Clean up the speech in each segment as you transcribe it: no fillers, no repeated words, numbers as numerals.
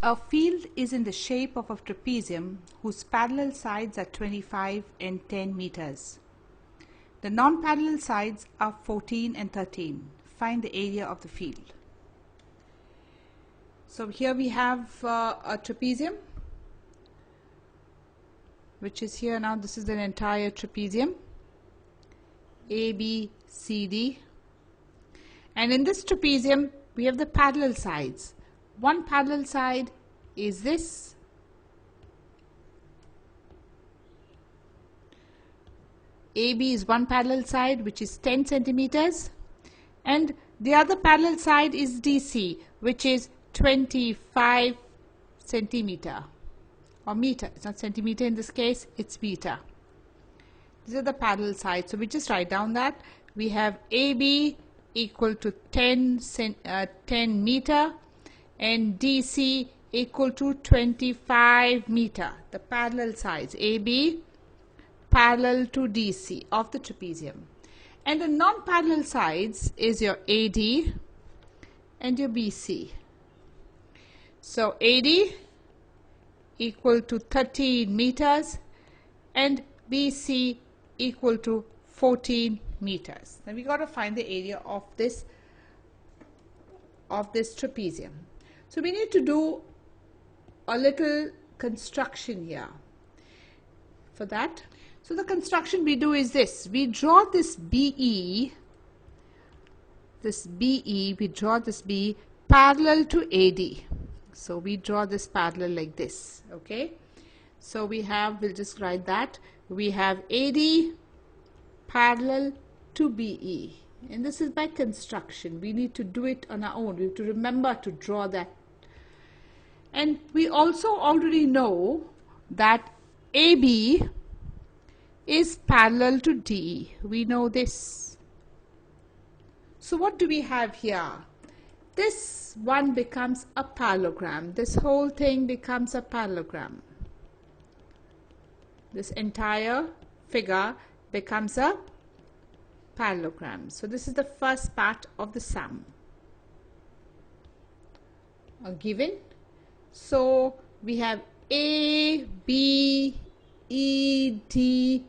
A field is in the shape of a trapezium whose parallel sides are 25 and 10 meters. The non-parallel sides are 14 and 13. Find the area of the field. So here we have a trapezium, which is here now. This is an entire trapezium, A, B, C, D. And in this trapezium, we have the parallel sides. One parallel side is this. AB is one parallel side, which is 10 centimeters. And the other parallel side is DC, which is 25 centimeter or meter. It's not centimeter in this case, it's meter. These are the parallel sides. So we just write down that we have AB equal to 10 meter and DC equal to 25 meter. The parallel sides, AB parallel to DC of the trapezium. And the non-parallel sides is your AD and your BC. So AD equal to 13 meters and BC equal to 14 meters. Now we got to find the area of this trapezium. So we need to do a little construction here for that. So the construction we do is this. We draw this BE, we draw this B parallel to AD. So we draw this parallel like this, okay? So we have, we'll just write that. We have AD parallel to BE. And this is by construction. We need to do it on our own. We have to remember to draw that. And we also already know that AB is parallel to DE. We know this. So what do we have here? This one becomes a parallelogram. This whole thing becomes a parallelogram. This entire figure becomes a parallelogram. So this is the first part of the sum. A given. So we have A, B, E, D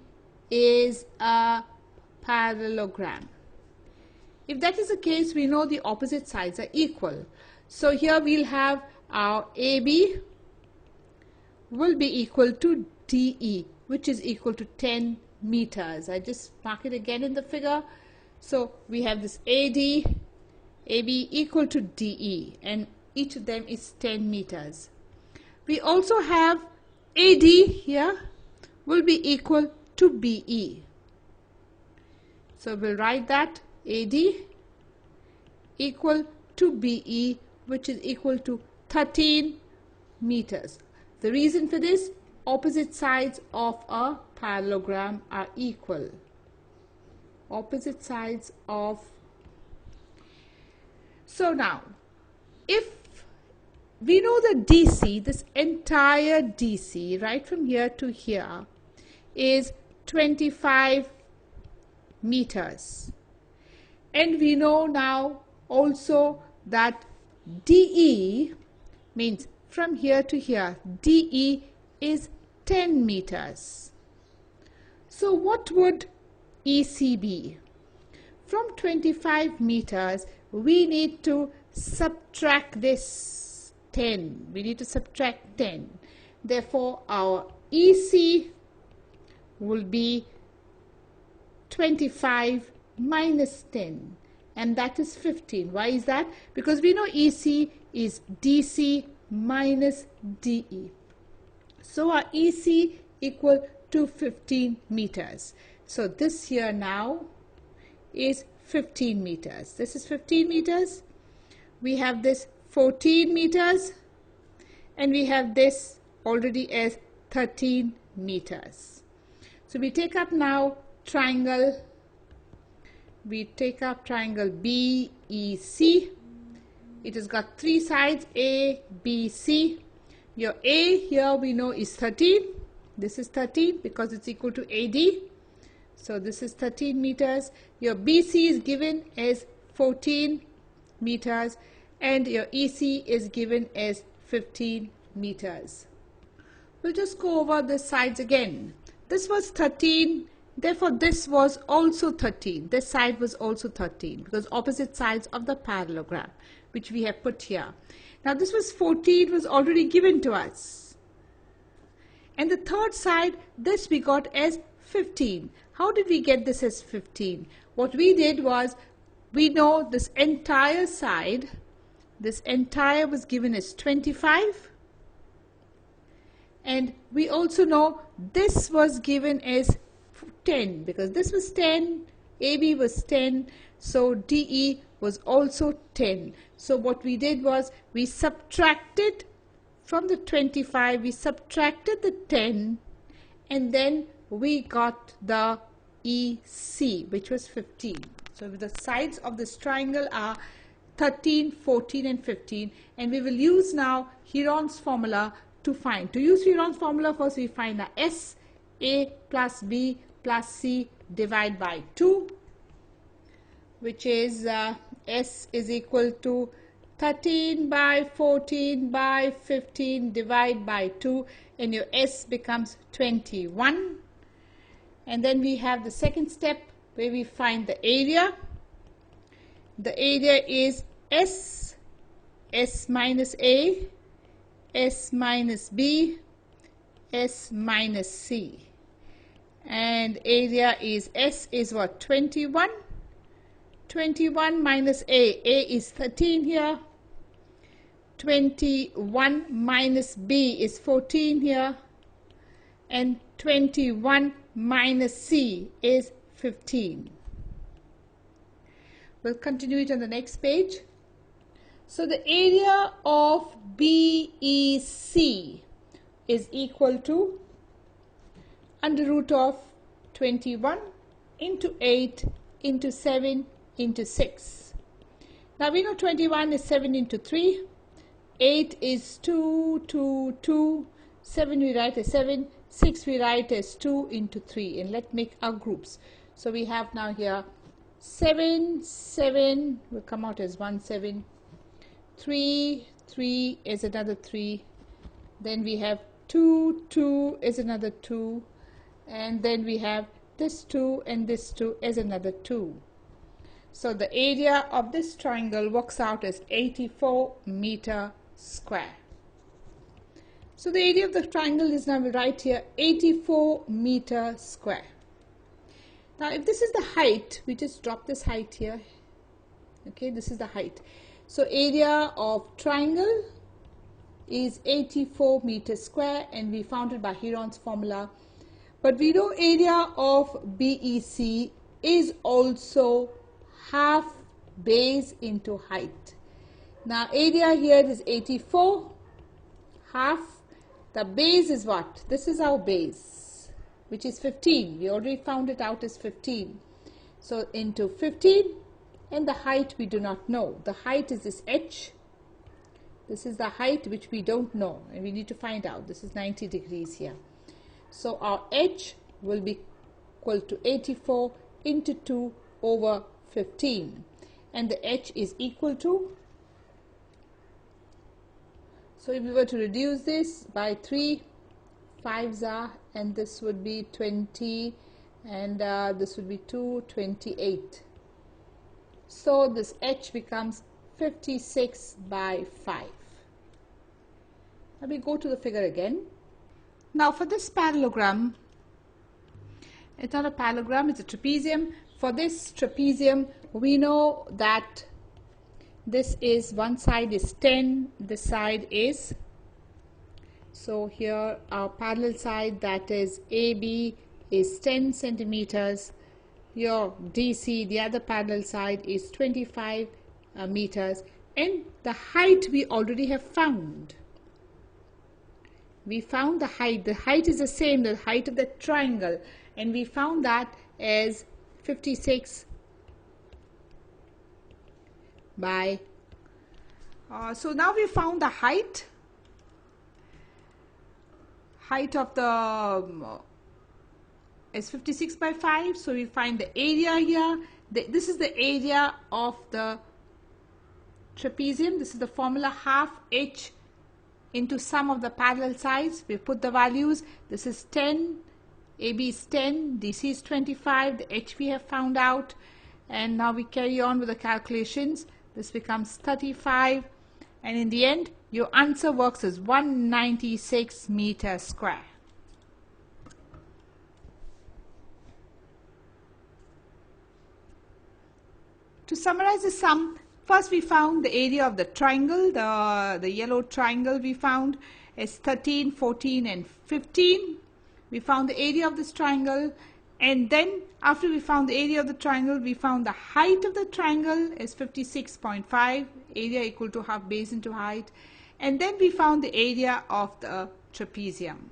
is a parallelogram. If that is the case, we know the opposite sides are equal. So here we'll have our AB will be equal to DE, which is equal to 10 meters. I just mark it again in the figure. So we have this AB equal to DE, and each of them is 10 meters. We also have AD here will be equal to BE. So we'll write that AD equal to BE, which is equal to 13 meters. The reason for this, opposite sides of a parallelogram are equal. Opposite sides of. So now, if we know that DC, this entire DC, right from here to here, is 25 meters. And we know now also that DE means from here to here, DE is 10 meters. So what would EC be? From 25 meters, we need to subtract this 10. We need to subtract 10. Therefore, our EC will be 25 minus 10, and that is 15. Why is that? Because we know EC is DC minus DE. So our EC equal to 15 meters. So this here now is 15 meters. This is 15 meters. We have this 14 meters, and we have this already as 13 meters. So we take up now triangle. We take up triangle BEC. It has got three sides, A, B, C. Your A here we know is 13. This is 13 because it's equal to AD. So this is 13 meters. Your BC is given as 14 meters, and your EC is given as 15 meters. We'll just go over the sides again. This was 13, therefore this was also 13. This side was also 13 because opposite sides of the parallelogram, which we have put here. Now this was 14, was already given to us. And the third side, this we got as 15. How did we get this as 15? What we did was, we know this entire side, this entire was given as 25. And we also know this was given as 10 because this was 10, AB was 10, so DE was also 10. So what we did was, we subtracted from the 25, we subtracted the 10, and then we got the EC, which was 15. So the sides of this triangle are 13, 14 and 15, and we will use now Heron's formula to find. To use Heron's formula, first we find the S, A plus B plus C divided by 2, which is S is equal to 13 by 14 by 15 divided by 2, and your S becomes 21. And then we have the second step where we find the area. The area is S, S minus A, S minus B, S minus C. And area is S is what? 21. 21 minus A is 13 here. 21 minus B is 14 here. And 21 minus C is 15. We'll continue it on the next page. So the area of BEC is equal to under root of 21 into 8 into 7 into 6. Now we know 21 is 7 into 3, 8 is 2, 2, 2, 7 we write as 7, 6 we write as 2 into 3, and let's make our groups. So we have now here 7, 7 will come out as 1, 7, 3, 3 is another 3, then we have 2, 2 is another 2, and then we have this 2 and this 2 is another 2. So the area of this triangle works out as 84 meter square. So the area of the triangle is now right here, 84 meter square. Now if this is the height, we just drop this height here. Okay, this is the height. So area of triangle is 84 meters square, and we found it by Heron's formula. But we know area of BEC is also half base into height. Now area here is 84, half, the base is what? This is our base, which is 15. We already found it out as 15. So into 15, and the height we do not know. The height is this h. This is the height which we don't know, and we need to find out. This is 90 degrees here. So our h will be equal to 84 into 2 over 15, and the h is equal to, so if we were to reduce this by 3 5s are, and this would be 20, and this would be 2, 28. So this h becomes 56 by 5. Now we go to the figure again. Now for this parallelogram, it's not a parallelogram, it's a trapezium. For this trapezium, we know that this is, one side is 10, this side is, so here our parallel side, that is AB, is 10 centimeters. Your DC, the other parallel side, is 25 meters, and the height we already have found. We found the height. The height is the same, the height of the triangle, and we found that as 56 by, so now we found the height of the is 56 by 5. So we find the area here. This is the area of the trapezium. This is the formula, half h into sum of the parallel sides. We put the values. This is 10, AB is 10, DC is 25, the H we have found out, and now we carry on with the calculations. This becomes 35, and in the end your answer works as 196 meters square. To summarize the sum, first we found the area of the triangle, the yellow triangle we found is 13, 14 and 15. We found the area of this triangle, and then after we found the area of the triangle, we found the height of the triangle is 56.5, area equal to half base into height, and then we found the area of the trapezium.